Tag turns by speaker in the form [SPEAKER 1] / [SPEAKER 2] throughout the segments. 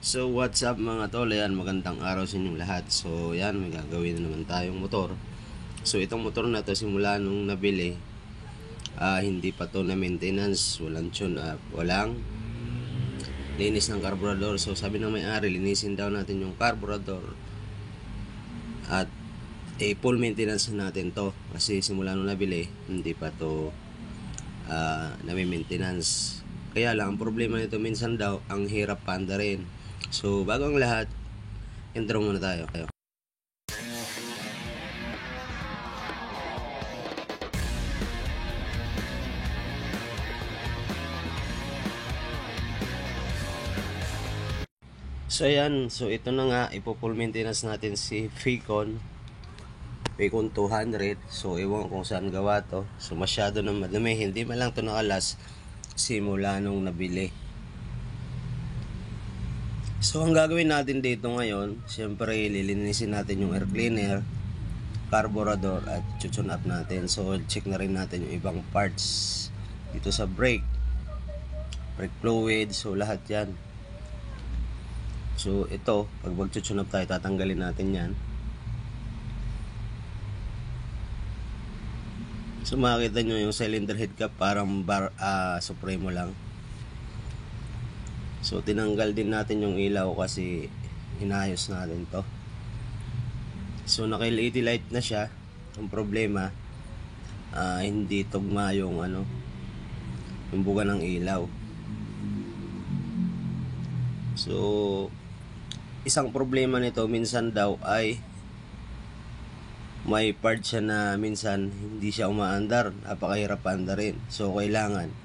[SPEAKER 1] So what's up mga tol, ayan, magandang araw sa inyong lahat. So yan, may gagawin na naman tayong motor. So itong motor na to simula nung nabili, hindi pa to na maintenance, walang tune up, walang linis ng carburetor. So sabi ng may-ari, linisin daw natin yung carburetor at full maintenance natin to, kasi simula nung nabili hindi pa to nami-maintenance. Kaya lang ang problema nito, minsan daw ang hirap paandarin. So bago ang lahat, intro muna tayo. So ayan, so ito na nga, ipo-full maintenance natin si Facon 200. So ewan kung saan gawa to. So masyado na madumi, hindi man lang to nakalas simula nung nabili. So ang gagawin natin dito ngayon, syempre lilinisin natin yung air cleaner, carburetor at tune up natin. So check na rin natin yung ibang parts dito sa brake fluid, so lahat yan. So ito, pag mag-tune up tayo, tatanggalin natin yan. So makikita nyo yung cylinder head cap, parang Supremo lang. So tinanggal din natin yung ilaw kasi inayos natin to. So naka LED light na siya. Ang problema, hindi tugma yung yung buga ng ilaw. So isang problema nito minsan daw ay may part siya na minsan hindi siya umaandar, napakahirap paandarin. So kailangan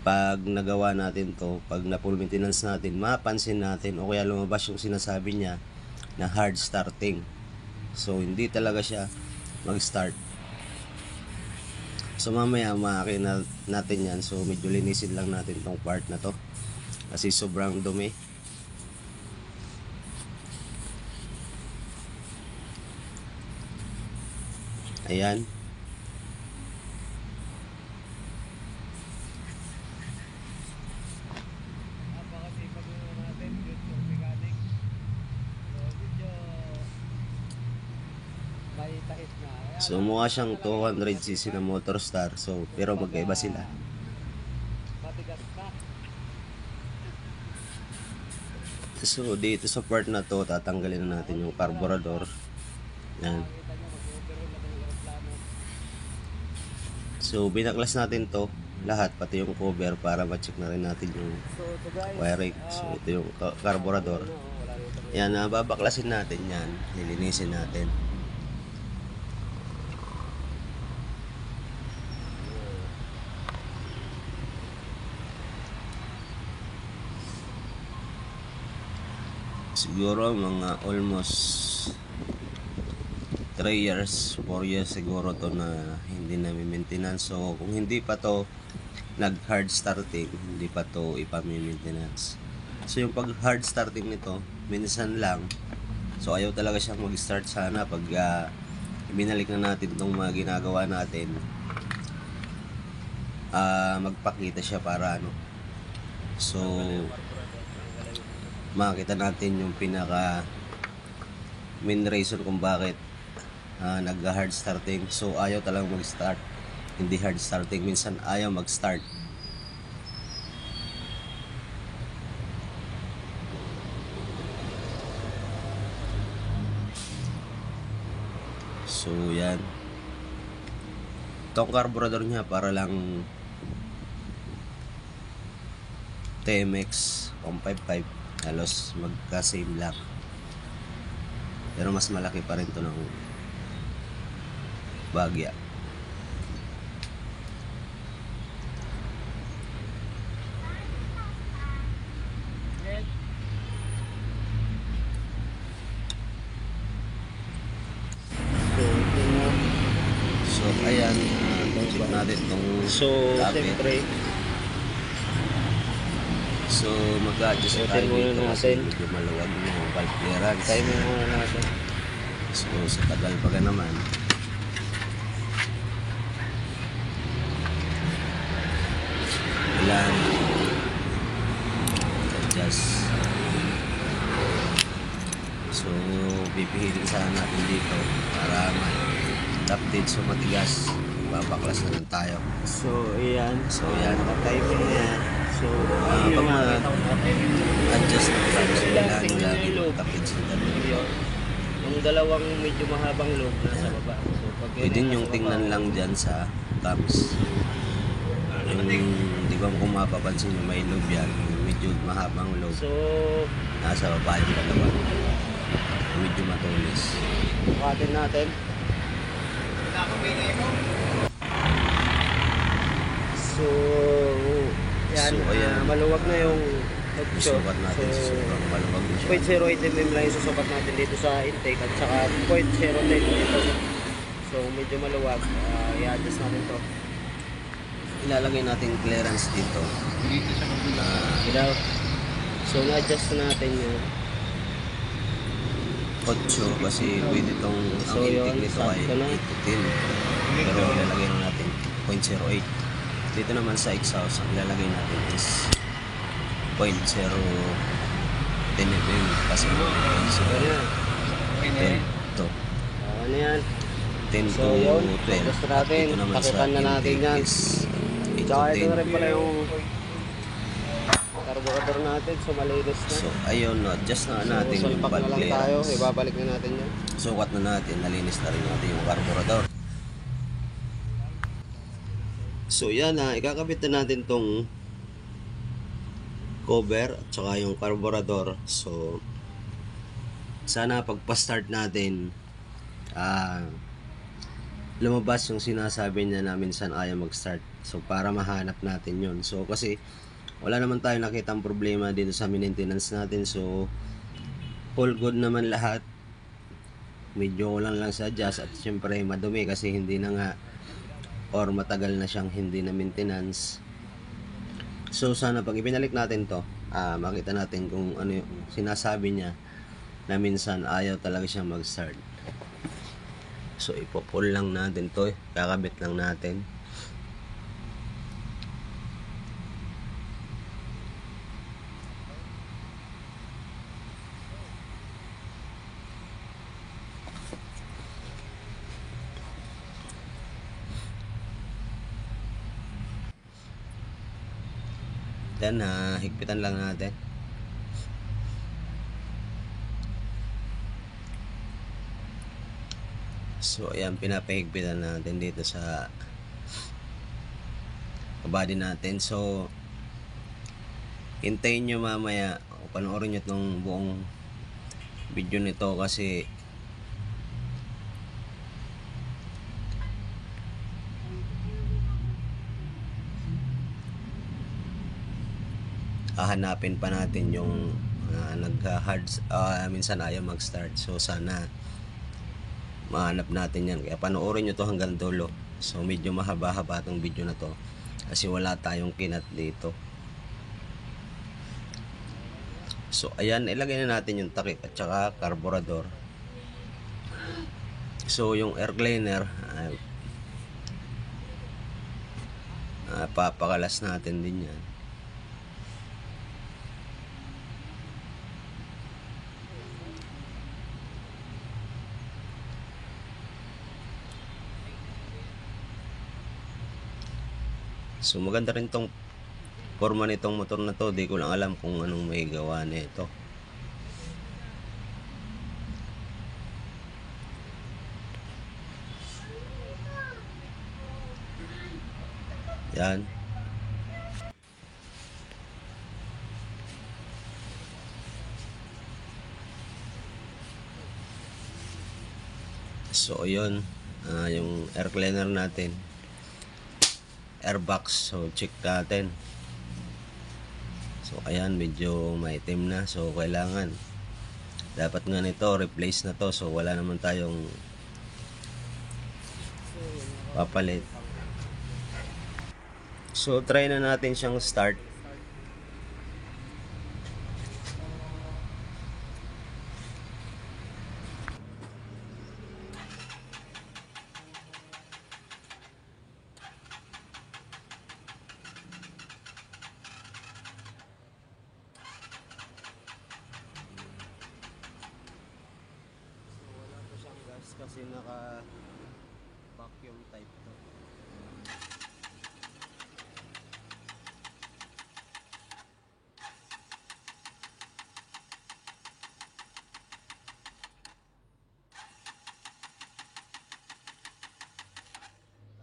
[SPEAKER 1] pag nagawa natin to, pag na full maintenance natin, mapansin natin o kaya lumabas yung sinasabi niya na hard starting. So hindi talaga siya mag-start. So mamaya makakita natin yan. So medyo linisin lang natin tong part na to kasi sobrang dumi. Ayan. So mukha siyang 200cc na motor star. So pero magkaiba sila. So dito sa part na to, tatanggalin na natin yung carburetor. Yan. So binaklas natin to lahat, pati yung cover, para ma-check na rin natin yung wiring. So ito yung carburetor. Yan, babaklasin natin yan, lilinisin natin. Siguro mga almost 3 years, 4 years siguro to na hindi na maintenance. So kung hindi pa to nag hard starting, hindi pa to ipa-maintenance. So yung pag hard starting nito, minsan lang. So ayaw talaga siyang mag-start. Sana pag binalik na natin itong mga ginagawa natin, magpakita siya para so makita natin yung pinaka main reason kung bakit nag hard starting. So ayaw talagang mag-start, hindi hard starting, minsan ayaw mag-start. So yan, itong carburetor niya para lang TMX 155, halos magka-same lang, pero mas malaki pa rin to ng Bagya. So ayan, check natin itong
[SPEAKER 2] siyempre,
[SPEAKER 1] so mag-adjust tayo dito kasi medyo maluwag yung valve clearance.
[SPEAKER 2] tayo muna natin.
[SPEAKER 1] So sa tagal pa naman, kailangan adjust. So, pipihilin sana natin dito para ma-update. So, matigas. Babaklas na lang tayo.
[SPEAKER 2] So, ayan.
[SPEAKER 1] So, yan.
[SPEAKER 2] Naka-timing na yan. So,
[SPEAKER 1] Pag
[SPEAKER 2] makita ko naka-timing.
[SPEAKER 1] adjust na tayo. So, kailangan
[SPEAKER 2] Tingnan
[SPEAKER 1] nyo lagi
[SPEAKER 2] yung loop.
[SPEAKER 1] magtapid sa dalawa.
[SPEAKER 2] Yun. Yung dalawang medyo mahabang loop nasa baba. So, pag
[SPEAKER 1] Pwede yung tingnan lang dyan sa cams. Yung, di ba kung mapapansin nyo, may loop yan. Yung medyo mahabang loop.
[SPEAKER 2] So,
[SPEAKER 1] Nasa baba yung dalawa. Medyo matulis.
[SPEAKER 2] bukatin natin. So, yan.
[SPEAKER 1] So, ayan.
[SPEAKER 2] Maluwag na yung option.
[SPEAKER 1] Susukat natin.
[SPEAKER 2] So,
[SPEAKER 1] Sobrang maluwag din siya.
[SPEAKER 2] 0.08 mm lang yung susukat natin dito sa intake at saka 0.09 dito. So, medyo maluwag. I-adjust natin to.
[SPEAKER 1] Ilalagay natin clearance dito.
[SPEAKER 2] Ilaw. So, na-adjust natin yun.
[SPEAKER 1] 8 kasi pwede itong ang
[SPEAKER 2] So, yun,
[SPEAKER 1] intake nito ay
[SPEAKER 2] sakto na.
[SPEAKER 1] 8 to 10. Pero ilalagay na natin 0.08. Dito naman sa exhaust, ang ilalagay natin is 0.010 mm kasi
[SPEAKER 2] Ano
[SPEAKER 1] 0.0
[SPEAKER 2] yan?
[SPEAKER 1] 10 to
[SPEAKER 2] Ano yan?
[SPEAKER 1] 10
[SPEAKER 2] So,
[SPEAKER 1] to
[SPEAKER 2] yun.
[SPEAKER 1] 12.
[SPEAKER 2] Adjust natin.
[SPEAKER 1] Dito naman sa
[SPEAKER 2] Takipan na natin
[SPEAKER 1] intake
[SPEAKER 2] yan.
[SPEAKER 1] is 8 to
[SPEAKER 2] Tsaka ito na
[SPEAKER 1] 10.
[SPEAKER 2] rin pala yung carburetor natin. So, malinis na.
[SPEAKER 1] So, ayun, adjust na natin
[SPEAKER 2] So,
[SPEAKER 1] yung
[SPEAKER 2] sulpak
[SPEAKER 1] pad
[SPEAKER 2] na lang tayo.
[SPEAKER 1] clearance.
[SPEAKER 2] Ibabalik na natin yan.
[SPEAKER 1] Sukat na natin, nalinis na rin natin yung carburetor. So yan ikakabit na natin tong cover at saka yung carburetor. So sana pagpa-start natin lumabas yung sinasabi niya namin saan ayaw mag-start. So para mahanap natin yon. So kasi wala naman tayo nakitang problema dito sa maintenance natin. So all good naman lahat. Medyo lang sa adjust at syempre madumi kasi hindi na nga or matagal na siyang hindi na maintenance. So sana pag ibinalik natin to makita natin kung ano yung sinasabi niya na minsan ayaw talaga siyang mag-start. So ipo-pull lang natin to, kakabit lang natin. Then, higpitan lang natin. So, ayan, pinapahigpitan natin dito sa body natin. So, hintayin nyo mamaya o panoorin nyo itong buong video nito kasi hahanapin pa natin yung minsan ayaw mag-start. So sana mahanap natin yan. Kaya panoorin nyo to hanggang dulo. So medyo mahaba-haba itong video na to kasi wala tayong kinat dito. So ayan, ilagay na natin yung takip at saka carburetor. So yung air cleaner papakalas natin din yan. So maganda rin tong forma nitong motor na to. Di ko lang alam kung anong may gawa nito. Yan. So yun, yung air cleaner natin, airbox. So check natin. So ayan, medyo maitim na. So kailangan dapat nga nito replace na to. So wala naman tayong papalit. So try na natin siyang start. kasi naka vacuum type to.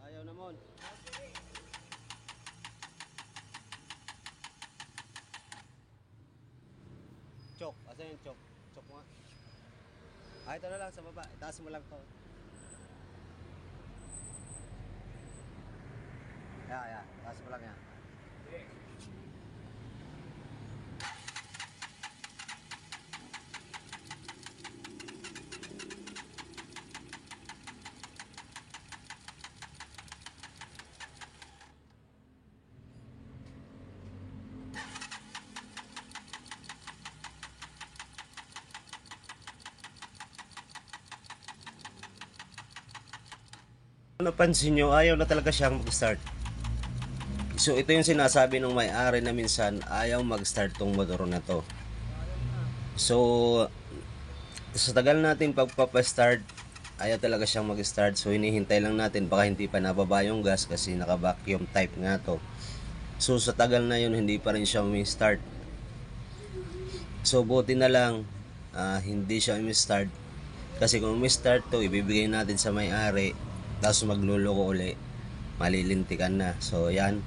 [SPEAKER 1] Ayaw naman. Chok, asan yung chok? Chok mo nga. Ah, ito na lang sa baba. Itaas mo lang to. Ya. Itaas mo lang yan. Napansin nyo, ayaw na talaga siyang mag-start. So ito yung sinasabi ng may-ari na minsan ayaw mag-start tong motor na to. So sa tagal natin pagpapa-start, ayaw talaga siyang mag-start. So hinihintay lang natin, baka hindi pa nababa yung gas kasi naka-vacuum type nga to. So sa tagal na yun, hindi pa rin siya umi-start. So buti na lang hindi siya umi-start. Kasi kung umi-start to, ibibigay natin sa may-ari, tapos magluloko uli, malilintikan na. So yan.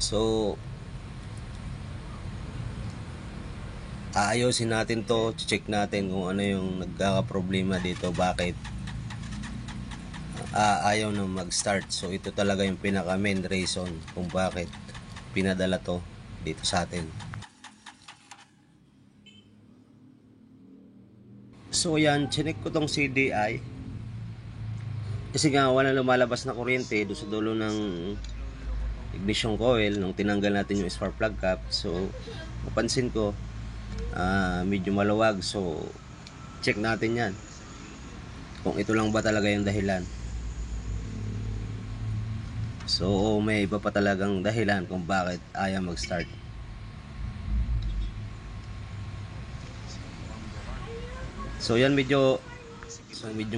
[SPEAKER 1] So aayusin natin to, check natin kung ano yung nagkakaproblema dito, bakit ayaw na mag-start. So ito talaga yung pinaka main reason kung bakit pinadala to dito sa atin. So yan, chinek ko tong CDI kasi nga wala lumalabas na kuryente doon sa dulo ng ignition coil nung tinanggal natin yung spark plug cap. So napansin ko medyo maluwag, so check natin yan kung ito lang ba talaga yung dahilan. So may iba pa talagang dahilan kung bakit ayaw mag-start. So yan, medyo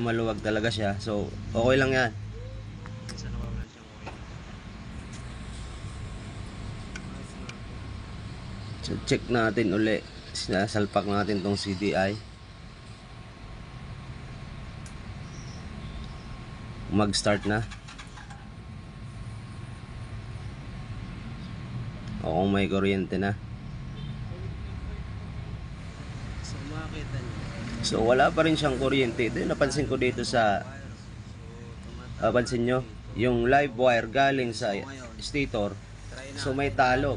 [SPEAKER 1] maluwag talaga siya. So okay lang yan. So check natin uli. Sinasalpak natin tong CDI. Mag-start na. O kung may kuryente na. So makita niyo. So wala pa rin siyang kuryente. Ito yung napansin ko dito sa pansin nyo, yung live wire galing sa stator. So may talo.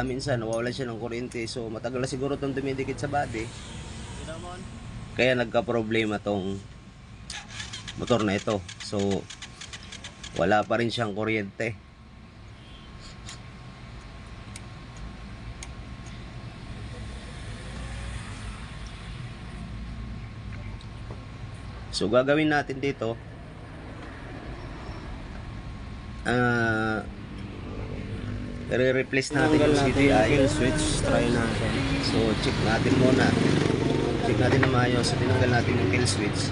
[SPEAKER 1] Minsan nawawalan siya ng kuryente. So matagal na siguro itong dumidikit sa body. Kaya nagka-problema tong motor na ito. So wala pa rin siyang kuryente. So gagawin natin dito, i-replace natin yung CDI
[SPEAKER 2] kill switch, try natin.
[SPEAKER 1] So check natin muna, check natin na maayos. So tinanggal natin yung kill switch,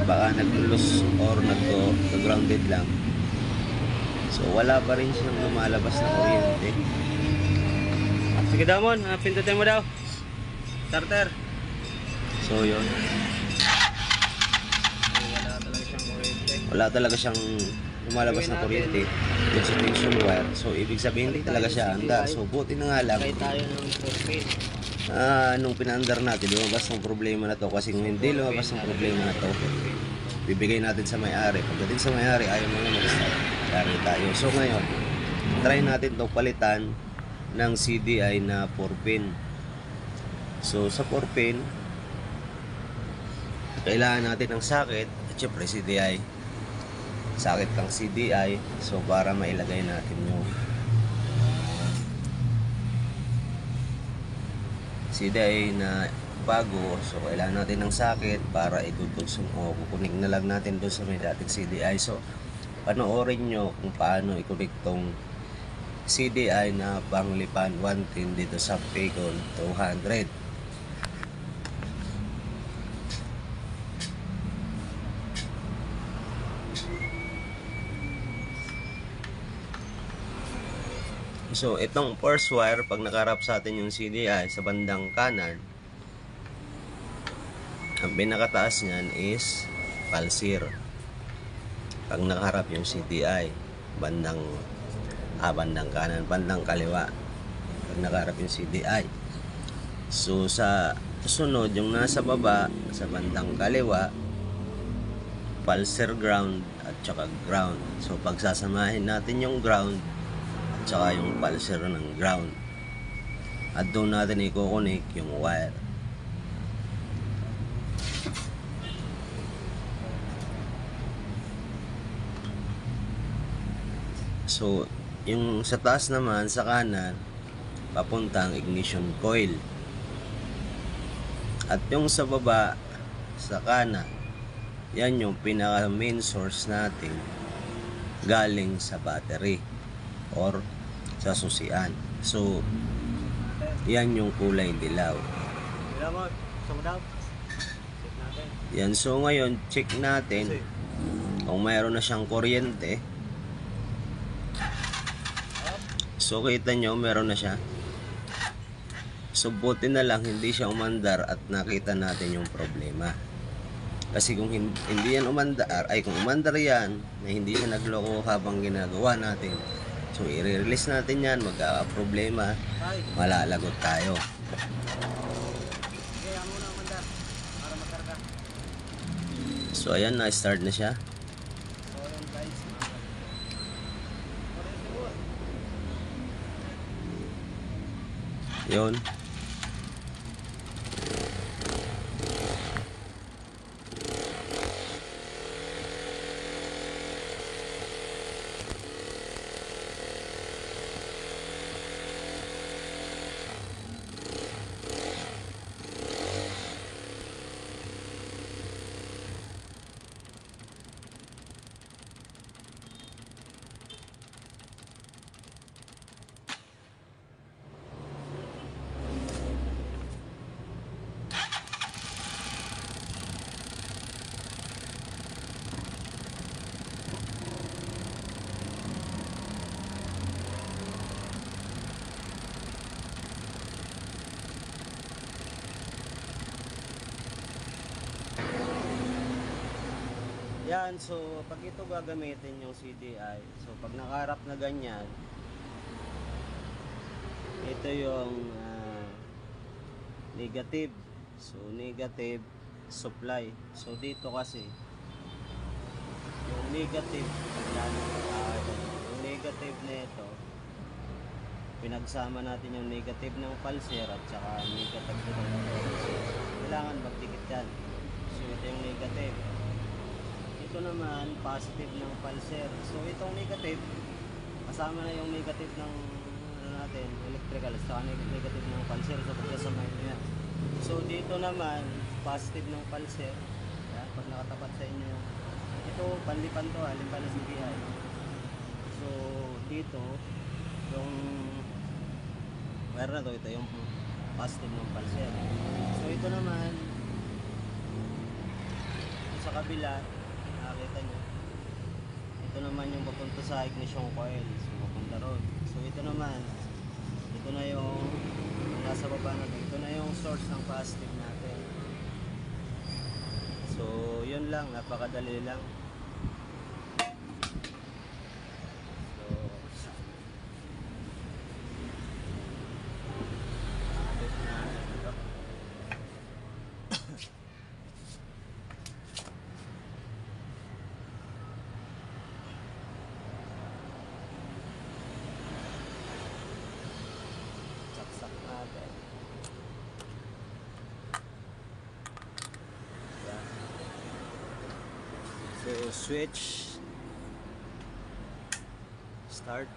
[SPEAKER 1] baka nag-loose or nag-grounded lang. So wala pa rin siyang lumalabas na kuryente.
[SPEAKER 2] Sige daw mon, pindutin mo daw starter.
[SPEAKER 1] So yun, wala talaga siyang lumalabas na kuryente dun sa tension wire. So ibig sabihin hindi talaga siya handa. So buti na nga lang
[SPEAKER 2] Tayo ng propane.
[SPEAKER 1] nung pinaandar natin, lumabas ng problema na to. Kasi kung hindi lumabas ng problema na to, bibigay natin sa may-ari. Pagdating sa may-ari, ayaw mo na mag-start, yari tayo. So ngayon, try natin to palitan ng CDI na 4-pin. So sa 4-pin, kailangan natin ng socket at syempre CDI. Sakit kang CDI, so para mailagay natin yung CDI na bago. So kailangan natin ng sakit para itutugsong o kukunik na lang natin doon sa may dating CDI. So panoorin nyo kung paano i-connect tong CDI na panglipan 110 dito sa Paycon 200. So, itong force wire, pag nakarap sa atin yung CDI sa bandang kanan, ang pinakataas niyan is pulsar. Pag nakaharap yung CDI, bandang kanan, bandang kaliwa. Pag nakaharap yung CDI. So, sa sunod, yung nasa baba, sa bandang kaliwa, pulsar ground at saka ground. So, pagsasamahin natin yung ground at saka yung pulsar ng ground. At doon natin i-connect yung wire. So, yung sa taas naman, sa kanan, papuntang ignition coil. At yung sa baba, sa kanan, yan yung pinaka main source natin galing sa battery or sa susian. So, yan yung kulay dilaw. Yan, so ngayon, check natin kung mayroon na siyang kuryente. So, kita nyo, meron na siya. So, buti na lang, hindi siya umandar at nakita natin yung problema. Kasi kung hindi yan umandar, kung umandar yan, na hindi siya nagloko habang ginagawa natin, so, i-release natin yan, magka-problema, malalagot tayo. So, ayan, na-start na siya. Yun. Yan, so pag ito gagamitin yung CDI, so pag nakaharap na ganyan, ito yung negative. So negative supply. So dito kasi yung negative, yung negative nito, pinagsama natin yung negative ng pulsar at saka negative ng pulsar. Kailangan magdikit yan. So ito yung negative. Ito naman positive ng pulsar. So itong negative, kasama na yung negative ng natin, electrical, sa negative ng pulsar. So pagkasamahin nyo yan. So dito naman, positive ng pulsar. Yan, pag nakatapat sa inyo, ito panlipan to, halimbawa na CDI. So dito, yung wire na to, ito yung positive ng pulsar. So ito naman, sa kabila, nakita nyo, ito naman yung papunta sa ignition coil. So papunta ron. So ito naman, ito na yung nasa baba natin, ito na yung source ng positive natin. So yun lang, napakadali lang. Saksak natin. Yan. So switch, start.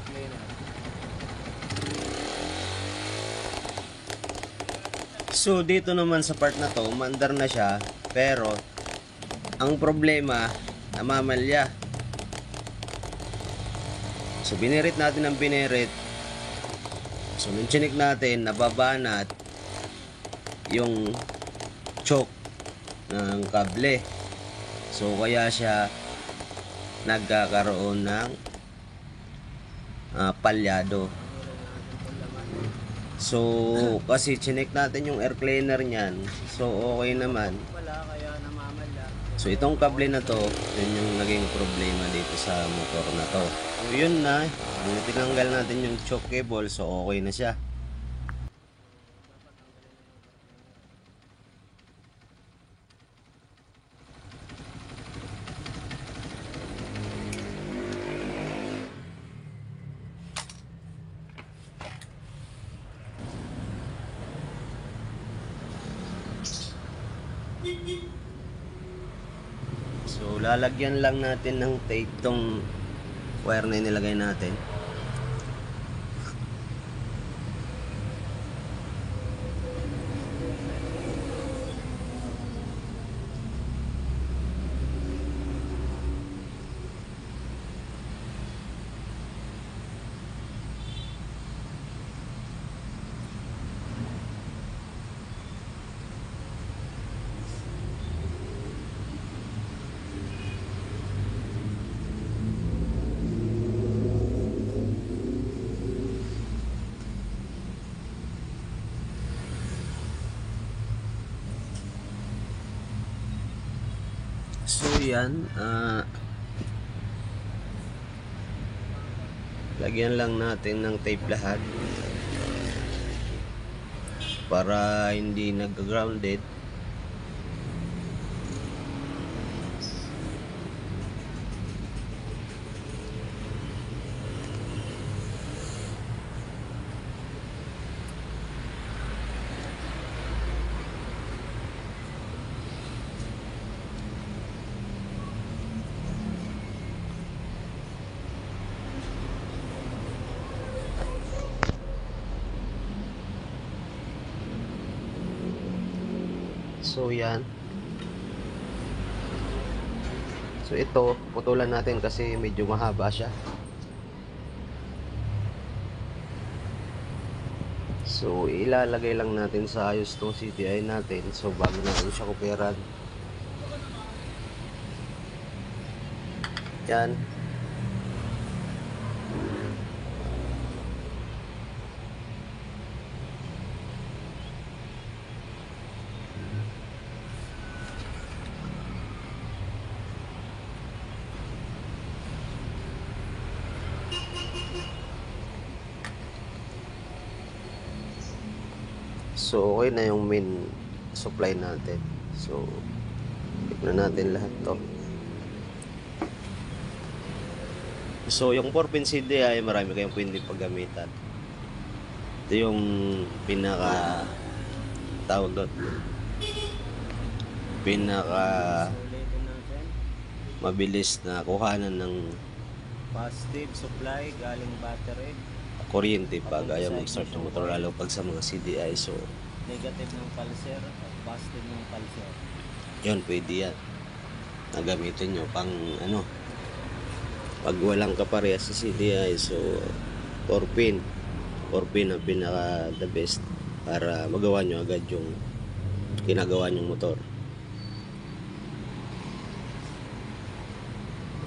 [SPEAKER 2] cleaner.
[SPEAKER 1] So dito naman sa part na to, mandar na siya, pero ang problema, namamalya. So binirit natin ang binirit. So nung chinik natin, nababanat yung choke ng kable. So kaya siya nagkakaroon ng palyado. So kasi chinek natin yung air cleaner niyan, so okay naman.
[SPEAKER 2] Wala, kaya namamalya.
[SPEAKER 1] So itong kable na to, yun yung naging problema dito sa motor na to. So yun na, nung tinanggal natin yung choke cable, so okay na siya. So lalagyan lang natin ng tape tong wire na nilagay natin. So yan, lagyan lang natin ng tape lahat para hindi nag-grounded. So yan. So ito, putulan natin kasi medyo mahaba siya. So ilalagay lang natin sa ayos tong CTI natin. So bago natin siya kuperan. Yan. So okay na yung main supply natin. So tignan natin lahat to. So yung 4-pin CDI, marami kayong pwede paggamitan. Ito yung pinaka tawag doon, pinaka
[SPEAKER 2] Ulitin natin.
[SPEAKER 1] mabilis na kuhanan ng
[SPEAKER 2] Positive supply galing battery.
[SPEAKER 1] kuryente pag ayaw mag-start ng motor, lalo pag sa mga CDI. So
[SPEAKER 2] Negative ng pulser at positive ng pulser.
[SPEAKER 1] yun, pwede yan na gamitin nyo pang ano, pag walang kaparehas sa CDI. So 4-pin ang pinaka the best para magawa nyo agad yung ginagawa nyong motor.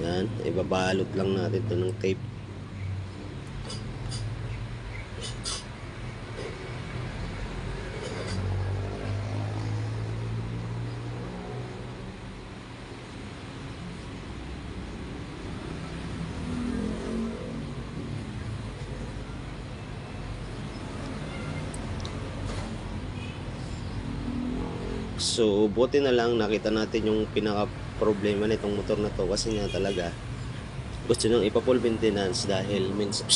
[SPEAKER 1] Yan, ibabalot lang natin to ng tape. So buti na lang nakita natin yung pinaka problema nitong motor na to, kasi nga talaga gusto nang ipa-full maintenance dahil minsan.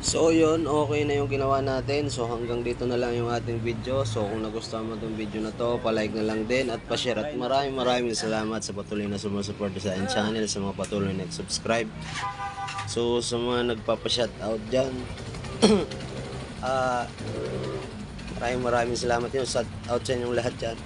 [SPEAKER 1] So yun, okay na yung ginawa natin. So hanggang dito na lang yung ating video. So kung nagustuhan mo itong video na to, palike na lang din at pa-share. At maraming salamat sa patuloy na sumusuporta sa ating channel, sa mga patuloy na subscribe. So sa mga nagpapa-shout out dyan, maraming salamat yun. Shout out sa inyong lahat dyan.